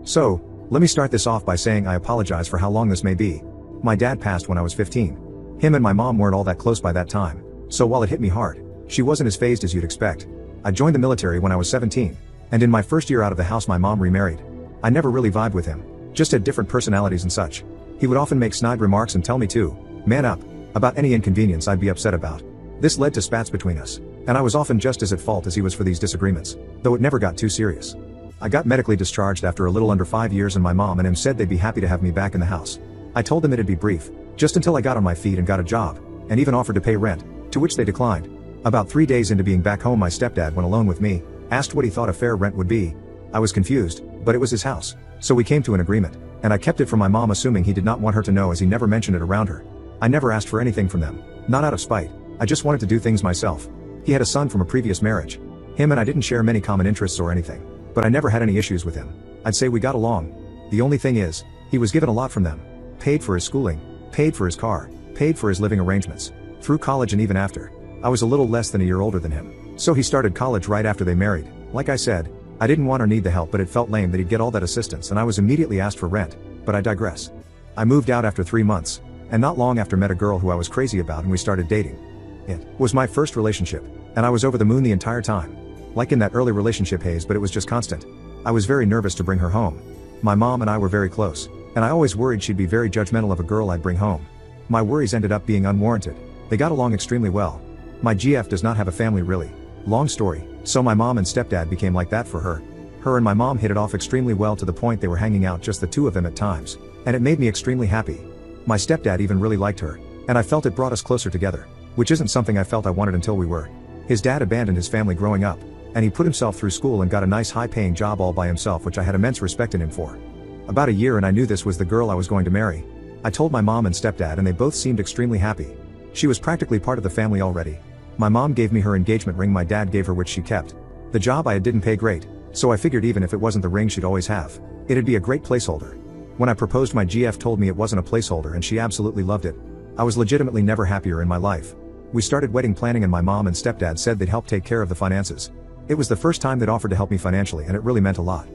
So, let me start this off by saying I apologize for how long this may be. My dad passed when I was 15. Him and my mom weren't all that close by that time, so while it hit me hard, she wasn't as fazed as you'd expect. I joined the military when I was 17, and in my first year out of the house my mom remarried. I never really vibed with him, just had different personalities and such. He would often make snide remarks and tell me to man up about any inconvenience I'd be upset about. This led to spats between us, and I was often just as at fault as he was for these disagreements, though it never got too serious. I got medically discharged after a little under 5 years and my mom and him said they'd be happy to have me back in the house. I told them it'd be brief, just until I got on my feet and got a job, and even offered to pay rent, to which they declined. About 3 days into being back home my stepdad went alone with me, asked what he thought a fair rent would be. I was confused, but it was his house, so we came to an agreement, and I kept it from my mom assuming he did not want her to know as he never mentioned it around her. I never asked for anything from them, not out of spite, I just wanted to do things myself. He had a son from a previous marriage. Him and I didn't share many common interests or anything, but I never had any issues with him. I'd say we got along. The only thing is, he was given a lot from them. Paid for his schooling, paid for his car, paid for his living arrangements, through college and even after. I was a little less than a year older than him, so he started college right after they married. Like I said, I didn't want or need the help, but it felt lame that he'd get all that assistance and I was immediately asked for rent, but I digress. I moved out after 3 months, and not long after met a girl who I was crazy about and we started dating. It was my first relationship, and I was over the moon the entire time. Like in that early relationship haze, but it was just constant. I was very nervous to bring her home. My mom and I were very close, and I always worried she'd be very judgmental of a girl I'd bring home. My worries ended up being unwarranted. They got along extremely well. My GF does not have a family really. Long story, so my mom and stepdad became like that for her. Her and my mom hit it off extremely well to the point they were hanging out just the two of them at times, and it made me extremely happy. My stepdad even really liked her, and I felt it brought us closer together, which isn't something I felt I wanted until we were. His dad abandoned his family growing up, and he put himself through school and got a nice high-paying job all by himself, which I had immense respect in him for. About a year and I knew this was the girl I was going to marry. I told my mom and stepdad and they both seemed extremely happy. She was practically part of the family already. My mom gave me her engagement ring, my dad gave her, which she kept. The job I had didn't pay great, so I figured even if it wasn't the ring she'd always have, it'd be a great placeholder. When I proposed, my GF told me it wasn't a placeholder and she absolutely loved it. I was legitimately never happier in my life. We started wedding planning and my mom and stepdad said they'd help take care of the finances. It was the first time they'd offered to help me financially and it really meant a lot.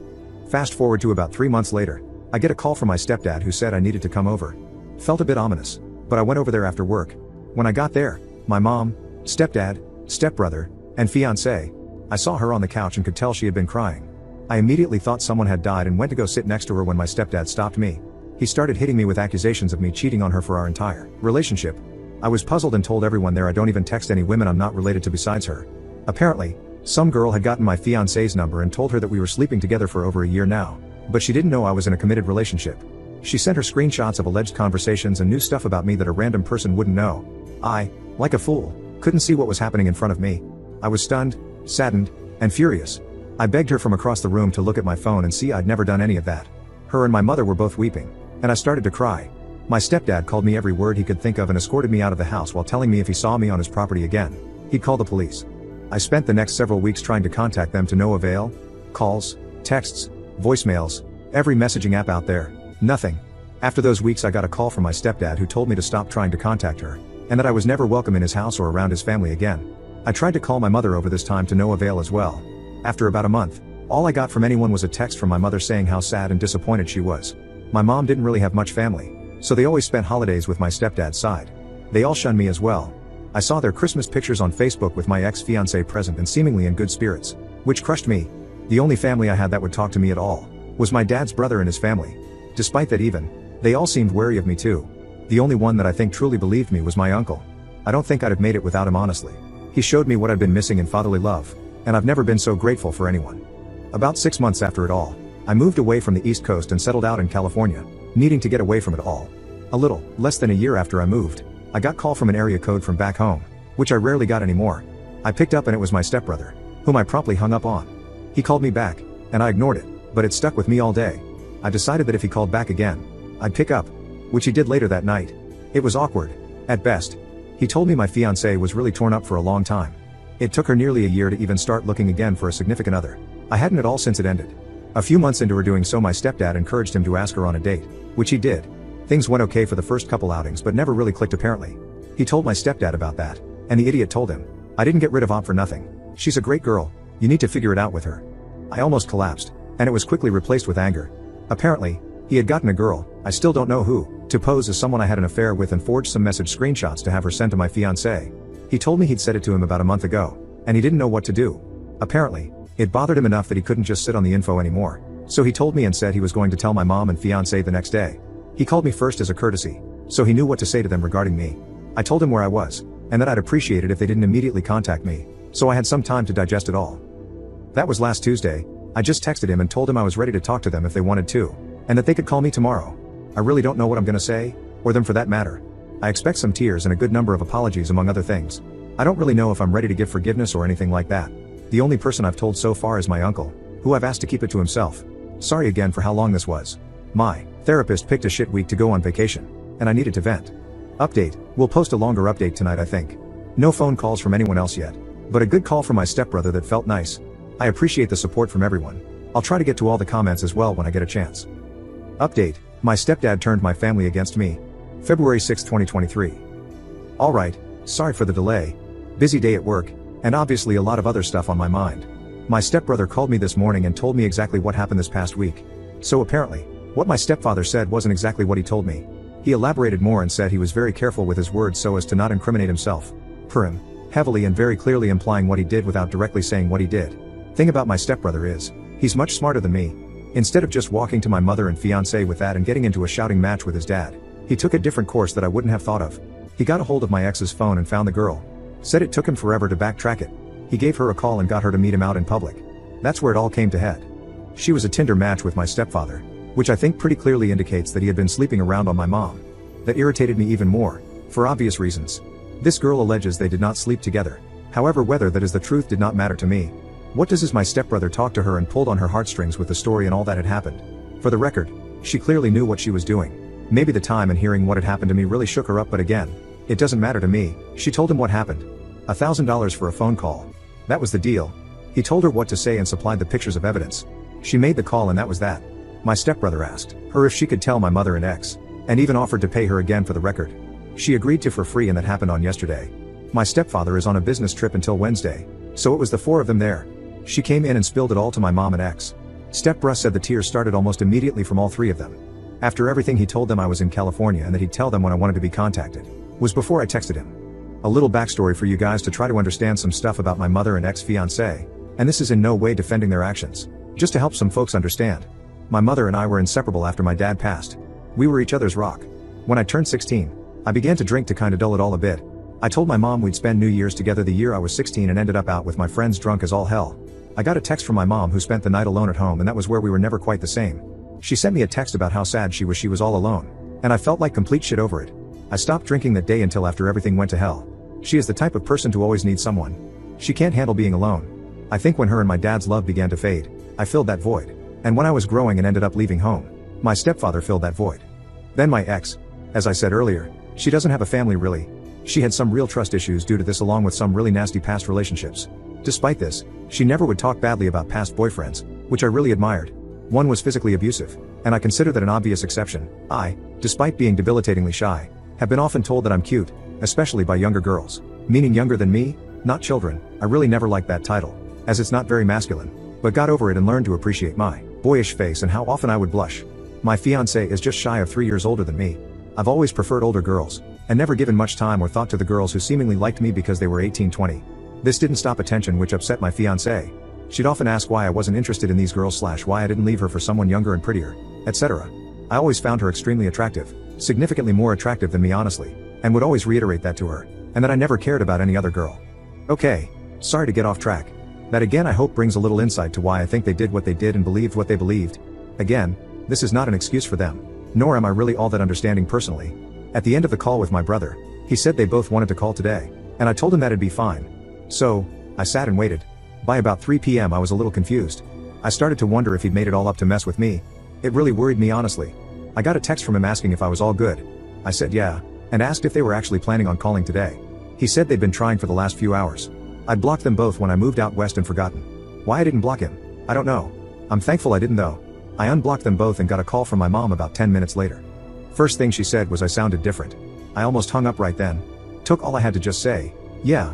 Fast forward to about 3 months later, I get a call from my stepdad who said I needed to come over. Felt a bit ominous, but I went over there after work. When I got there, my mom, stepdad, stepbrother, and fiancé, I saw her on the couch and could tell she had been crying. I immediately thought someone had died and went to go sit next to her when my stepdad stopped me. He started hitting me with accusations of me cheating on her for our entire relationship. I was puzzled and told everyone there I don't even text any women I'm not related to besides her. Apparently, some girl had gotten my fiancé's number and told her that we were sleeping together for over a year now, but she didn't know I was in a committed relationship. She sent her screenshots of alleged conversations and knew stuff about me that a random person wouldn't know. I, like a fool, couldn't see what was happening in front of me. I was stunned, saddened, and furious. I begged her from across the room to look at my phone and see I'd never done any of that. Her and my mother were both weeping, and I started to cry. My stepdad called me every word he could think of and escorted me out of the house while telling me if he saw me on his property again, he'd call the police. I spent the next several weeks trying to contact them to no avail. Calls, texts, voicemails, every messaging app out there, nothing. After those weeks I got a call from my stepdad who told me to stop trying to contact her, and that I was never welcome in his house or around his family again. I tried to call my mother over this time to no avail as well. After about a month, all I got from anyone was a text from my mother saying how sad and disappointed she was. My mom didn't really have much family, so they always spent holidays with my stepdad's side. They all shunned me as well. I saw their Christmas pictures on Facebook with my ex-fiancé present and seemingly in good spirits, which crushed me. The only family I had that would talk to me at all was my dad's brother and his family. Despite that even, they all seemed wary of me too. The only one that I think truly believed me was my uncle. I don't think I'd have made it without him honestly. He showed me what I'd been missing in fatherly love, and I've never been so grateful for anyone. About 6 months after it all, I moved away from the East Coast and settled out in California, needing to get away from it all. A little less than a year after I moved, I got call from an area code from back home, which I rarely got anymore. I picked up and it was my stepbrother, whom I promptly hung up on. He called me back, and I ignored it, but it stuck with me all day. I decided that if he called back again, I'd pick up, which he did later that night. It was awkward, at best. He told me my fiancée was really torn up for a long time. It took her nearly a year to even start looking again for a significant other. I hadn't at all since it ended. A few months into her doing so, my stepdad encouraged him to ask her on a date, which he did. Things went okay for the first couple outings but never really clicked apparently. He told my stepdad about that, and the idiot told him, "I didn't get rid of Aunt for nothing. She's a great girl, you need to figure it out with her." I almost collapsed, and it was quickly replaced with anger. Apparently, he had gotten a girl, I still don't know who, to pose as someone I had an affair with and forged some message screenshots to have her sent to my fiancé. He told me he'd said it to him about a month ago, and he didn't know what to do. Apparently, it bothered him enough that he couldn't just sit on the info anymore. So he told me and said he was going to tell my mom and fiancé the next day. He called me first as a courtesy, so he knew what to say to them regarding me. I told him where I was, and that I'd appreciate it if they didn't immediately contact me, so I had some time to digest it all. That was last Tuesday. I just texted him and told him I was ready to talk to them if they wanted to, and that they could call me tomorrow. I really don't know what I'm gonna say, or them for that matter. I expect some tears and a good number of apologies among other things. I don't really know if I'm ready to give forgiveness or anything like that. The only person I've told so far is my uncle, who I've asked to keep it to himself. Sorry again for how long this was. My therapist picked a shit week to go on vacation, and I needed to vent. Update, we'll post a longer update tonight I think. No phone calls from anyone else yet, but a good call from my stepbrother that felt nice. I appreciate the support from everyone. I'll try to get to all the comments as well when I get a chance. Update, my stepdad turned my family against me. February 6, 2023. Alright, sorry for the delay. Busy day at work, and obviously a lot of other stuff on my mind. My stepbrother called me this morning and told me exactly what happened this past week. So apparently, what my stepfather said wasn't exactly what he told me. He elaborated more and said he was very careful with his words so as to not incriminate himself. Per him, heavily and very clearly implying what he did without directly saying what he did. Thing about my stepbrother is, he's much smarter than me. Instead of just walking to my mother and fiancé with that and getting into a shouting match with his dad, he took a different course that I wouldn't have thought of. He got a hold of my ex's phone and found the girl. Said it took him forever to backtrack it. He gave her a call and got her to meet him out in public. That's where it all came to head. She was a Tinder match with my stepfather, which I think pretty clearly indicates that he had been sleeping around on my mom. That irritated me even more, for obvious reasons. This girl alleges they did not sleep together. However, whether that is the truth did not matter to me. What does is my stepbrother talked to her and pulled on her heartstrings with the story and all that had happened. For the record, she clearly knew what she was doing. Maybe the time and hearing what had happened to me really shook her up, but again, it doesn't matter to me. She told him what happened. $1,000 for a phone call. That was the deal. He told her what to say and supplied the pictures of evidence. She made the call and that was that. My stepbrother asked her if she could tell my mother and ex, and even offered to pay her again for the record. She agreed to for free and that happened on yesterday. My stepfather is on a business trip until Wednesday, so it was the four of them there. She came in and spilled it all to my mom and ex. Stepbro said the tears started almost immediately from all three of them. After everything he told them I was in California and that he'd tell them when I wanted to be contacted. Was before I texted him. A little backstory for you guys to try to understand some stuff about my mother and ex-fiancé, and this is in no way defending their actions. Just to help some folks understand. My mother and I were inseparable after my dad passed. We were each other's rock. When I turned 16, I began to drink to kinda dull it all a bit. I told my mom we'd spend New Year's together the year I was 16 and ended up out with my friends drunk as all hell. I got a text from my mom who spent the night alone at home and that was where we were never quite the same. She sent me a text about how sad she was all alone. And I felt like complete shit over it. I stopped drinking that day until after everything went to hell. She is the type of person to always need someone. She can't handle being alone. I think when her and my dad's love began to fade, I filled that void. And when I was growing and ended up leaving home, my stepfather filled that void. Then my ex. As I said earlier, she doesn't have a family really. She had some real trust issues due to this along with some really nasty past relationships. Despite this, she never would talk badly about past boyfriends, which I really admired. One was physically abusive, and I consider that an obvious exception. I, despite being debilitatingly shy, have been often told that I'm cute, especially by younger girls. Meaning younger than me, not children. I really never liked that title, as it's not very masculine, but got over it and learned to appreciate my boyish face and how often I would blush. My fiancé is just shy of 3 years older than me. I've always preferred older girls, and never given much time or thought to the girls who seemingly liked me because they were 18-20. This didn't stop attention which upset my fiancé. She'd often ask why I wasn't interested in these girls / why I didn't leave her for someone younger and prettier, etc. I always found her extremely attractive, significantly more attractive than me honestly, and would always reiterate that to her, and that I never cared about any other girl. Okay, sorry to get off track. That again I hope brings a little insight to why I think they did what they did and believed what they believed. Again, this is not an excuse for them, nor am I really all that understanding personally. At the end of the call with my brother, he said they both wanted to call today, and I told him that it'd be fine. So, I sat and waited. By about 3 p.m. I was a little confused. I started to wonder if he'd made it all up to mess with me. It really worried me honestly. I got a text from him asking if I was all good. I said yeah, and asked if they were actually planning on calling today. He said they'd been trying for the last few hours. I'd blocked them both when I moved out west and forgotten. Why I didn't block him, I don't know. I'm thankful I didn't though. I unblocked them both and got a call from my mom about 10 minutes later. First thing she said was I sounded different. I almost hung up right then. Took all I had to just say, yeah.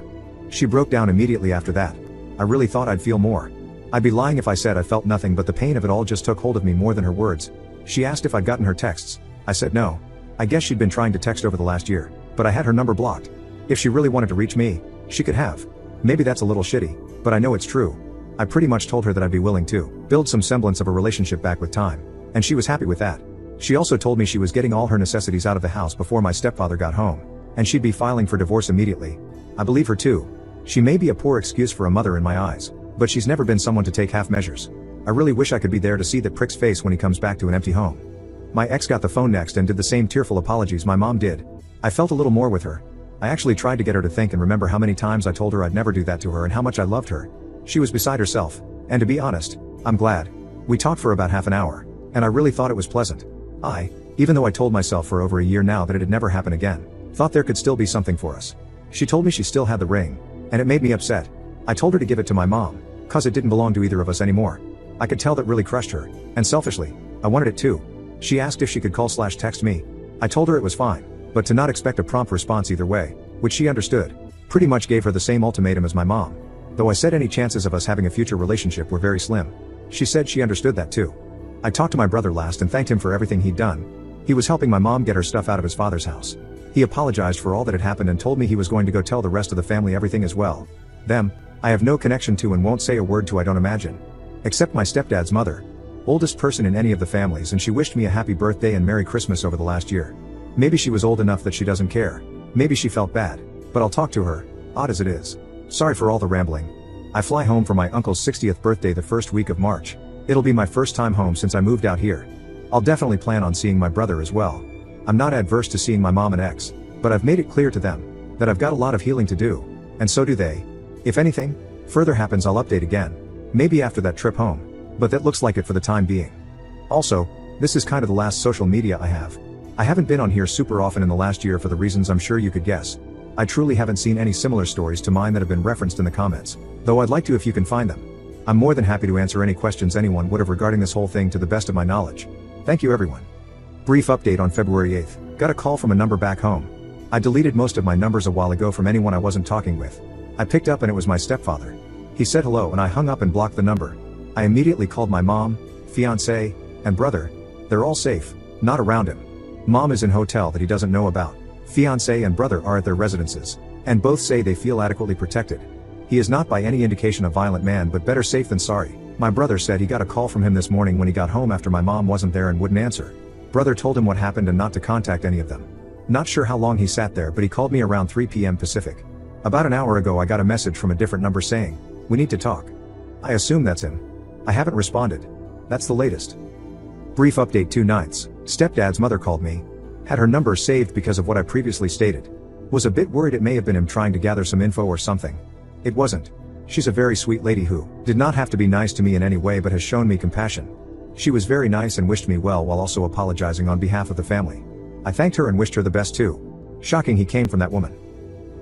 She broke down immediately after that. I really thought I'd feel more. I'd be lying if I said I felt nothing, but the pain of it all just took hold of me more than her words. She asked if I'd gotten her texts. I said no. I guess she'd been trying to text over the last year, but I had her number blocked. If she really wanted to reach me, she could have. Maybe that's a little shitty, but I know it's true. I pretty much told her that I'd be willing to build some semblance of a relationship back with time, and she was happy with that. She also told me she was getting all her necessities out of the house before my stepfather got home, and she'd be filing for divorce immediately. I believe her too. She may be a poor excuse for a mother in my eyes, but she's never been someone to take half measures. I really wish I could be there to see that prick's face when he comes back to an empty home. My ex got the phone next and did the same tearful apologies my mom did. I felt a little more with her. I actually tried to get her to think and remember how many times I told her I'd never do that to her and how much I loved her. She was beside herself, and to be honest, I'm glad. We talked for about half an hour, and I really thought it was pleasant. Even though I told myself for over a year now that it'd never happen again, thought there could still be something for us. She told me she still had the ring, and it made me upset. I told her to give it to my mom, cause it didn't belong to either of us anymore. I could tell that really crushed her, and selfishly, I wanted it too. She asked if she could call/text me. I told her it was fine, but to not expect a prompt response either way, which she understood. Pretty much gave her the same ultimatum as my mom. Though I said any chances of us having a future relationship were very slim. She said she understood that too. I talked to my brother last and thanked him for everything he'd done. He was helping my mom get her stuff out of his father's house. He apologized for all that had happened and told me he was going to go tell the rest of the family everything as well. Them, I have no connection to and won't say a word to, I don't imagine. Except my stepdad's mother. Oldest person in any of the families, and she wished me a happy birthday and Merry Christmas over the last year. Maybe she was old enough that she doesn't care. Maybe she felt bad. But I'll talk to her, odd as it is. Sorry for all the rambling. I fly home for my uncle's 60th birthday the first week of March. It'll be my first time home since I moved out here. I'll definitely plan on seeing my brother as well. I'm not adverse to seeing my mom and ex, but I've made it clear to them that I've got a lot of healing to do, and so do they. If anything further happens, I'll update again. Maybe after that trip home, but that looks like it for the time being. Also, this is kind of the last social media I have. I haven't been on here super often in the last year for the reasons I'm sure you could guess. I truly haven't seen any similar stories to mine that have been referenced in the comments, though I'd like to if you can find them. I'm more than happy to answer any questions anyone would have regarding this whole thing to the best of my knowledge. Thank you everyone. Brief update on February 8th. Got a call from a number back home. I deleted most of my numbers a while ago from anyone I wasn't talking with. I picked up and it was my stepfather. He said hello and I hung up and blocked the number. I immediately called my mom, fiancé, and brother. They're all safe, not around him. Mom is in hotel that he doesn't know about. Fiancé and brother are at their residences, and both say they feel adequately protected. He is not by any indication a violent man, but better safe than sorry. My brother said he got a call from him this morning when he got home after my mom wasn't there and wouldn't answer. Brother told him what happened and not to contact any of them. Not sure how long he sat there, but he called me around 3 p.m. Pacific. About an hour ago I got a message from a different number saying, "We need to talk." I assume that's him. I haven't responded. That's the latest. Brief update 2 nights. Stepdad's mother called me. Had her number saved because of what I previously stated. Was a bit worried it may have been him trying to gather some info or something. It wasn't. She's a very sweet lady who did not have to be nice to me in any way but has shown me compassion. She was very nice and wished me well while also apologizing on behalf of the family. I thanked her and wished her the best too. Shocking he came from that woman.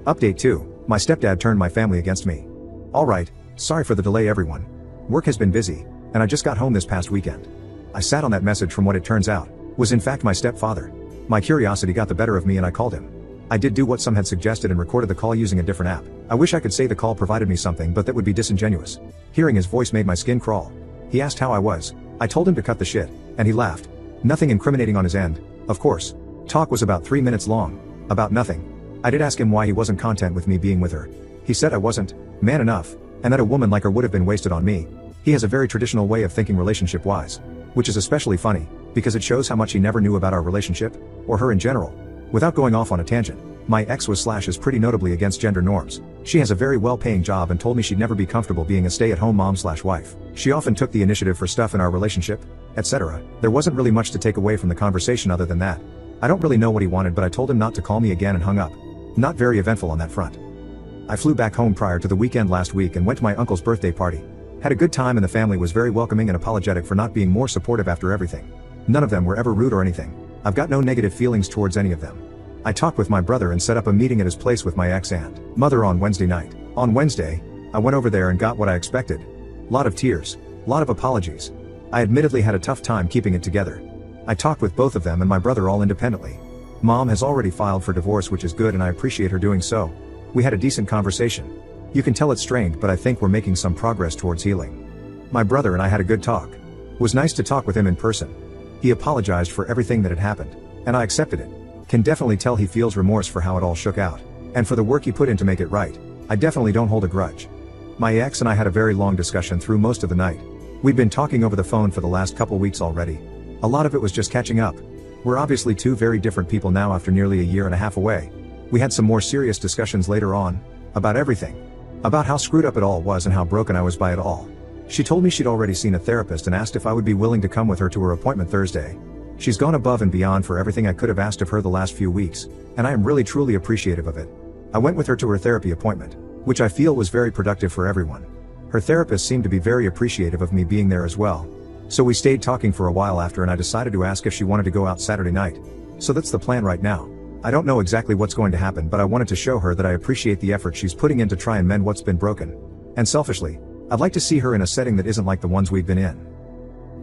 Update 2. My stepdad turned my family against me. Alright, sorry for the delay everyone. Work has been busy, and I just got home this past weekend. I sat on that message from what it turns out was in fact my stepfather. My curiosity got the better of me and I called him. I did do what some had suggested and recorded the call using a different app. I wish I could say the call provided me something, but that would be disingenuous. Hearing his voice made my skin crawl. He asked how I was. I told him to cut the shit, and he laughed. Nothing incriminating on his end, of course. Talk was about 3 minutes long. About nothing. I did ask him why he wasn't content with me being with her. He said I wasn't man enough, and that a woman like her would have been wasted on me. He has a very traditional way of thinking relationship-wise. Which is especially funny, because it shows how much he never knew about our relationship, or her in general. Without going off on a tangent, my ex is pretty notably against gender norms. She has a very well-paying job and told me she'd never be comfortable being a stay-at-home mom/wife. She often took the initiative for stuff in our relationship, etc. There wasn't really much to take away from the conversation other than that. I don't really know what he wanted, but I told him not to call me again and hung up. Not very eventful on that front. I flew back home prior to the weekend last week and went to my uncle's birthday party. Had a good time and the family was very welcoming and apologetic for not being more supportive after everything. None of them were ever rude or anything. I've got no negative feelings towards any of them. I talked with my brother and set up a meeting at his place with my ex and mother on Wednesday night. On Wednesday, I went over there and got what I expected. Lot of tears. Lot of apologies. I admittedly had a tough time keeping it together. I talked with both of them and my brother all independently. Mom has already filed for divorce, which is good and I appreciate her doing so. We had a decent conversation. You can tell it's strained, but I think we're making some progress towards healing. My brother and I had a good talk. It was nice to talk with him in person. He apologized for everything that had happened, and I accepted it. Can definitely tell he feels remorse for how it all shook out, and for the work he put in to make it right. I definitely don't hold a grudge. My ex and I had a very long discussion through most of the night. We'd been talking over the phone for the last couple weeks already. A lot of it was just catching up. We're obviously two very different people now after nearly a year and a half away. We had some more serious discussions later on, about everything. About how screwed up it all was and how broken I was by it all. She told me she'd already seen a therapist and asked if I would be willing to come with her to her appointment Thursday. She's gone above and beyond for everything I could have asked of her the last few weeks, and I am really truly appreciative of it. I went with her to her therapy appointment, which I feel was very productive for everyone. Her therapist seemed to be very appreciative of me being there as well. So we stayed talking for a while after, and I decided to ask if she wanted to go out Saturday night. So that's the plan right now. I don't know exactly what's going to happen, but I wanted to show her that I appreciate the effort she's putting in to try and mend what's been broken. And selfishly, I'd like to see her in a setting that isn't like the ones we've been in.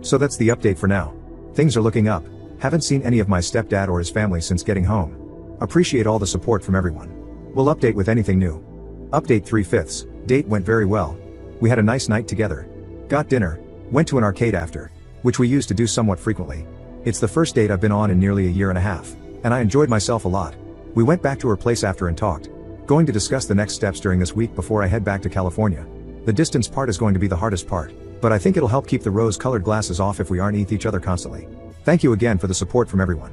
So that's the update for now. Things are looking up. Haven't seen any of my stepdad or his family since getting home. Appreciate all the support from everyone. We'll update with anything new. Update 3/5. Date went very well. We had a nice night together. Got dinner. Went to an arcade after, which we used to do somewhat frequently. It's the first date I've been on in nearly a year and a half, and I enjoyed myself a lot. We went back to her place after and talked. Going to discuss the next steps during this week before I head back to California. The distance part is going to be the hardest part, but I think it'll help keep the rose-colored glasses off if we aren't with each other constantly. Thank you again for the support from everyone.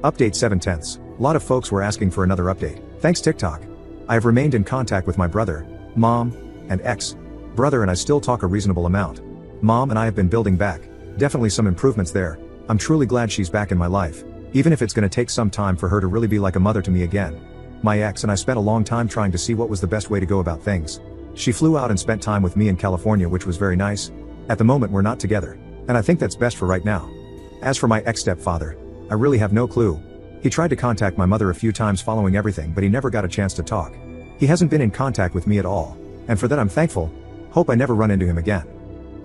Update 7/10. A lot of folks were asking for another update. Thanks TikTok. I have remained in contact with my brother, mom, and ex-brother, and I still talk a reasonable amount. Mom and I have been building back. Definitely some improvements there. I'm truly glad she's back in my life, even if it's gonna take some time for her to really be like a mother to me again. My ex and I spent a long time trying to see what was the best way to go about things. She flew out and spent time with me in California, which was very nice. At the moment we're not together, and I think that's best for right now. As for my ex-stepfather, I really have no clue. He tried to contact my mother a few times following everything, but he never got a chance to talk. He hasn't been in contact with me at all, and for that I'm thankful. Hope I never run into him again.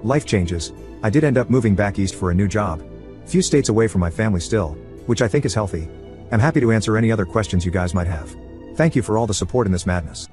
Life changes. I did end up moving back east for a new job. Few states away from my family still, which I think is healthy. I'm happy to answer any other questions you guys might have. Thank you for all the support in this madness.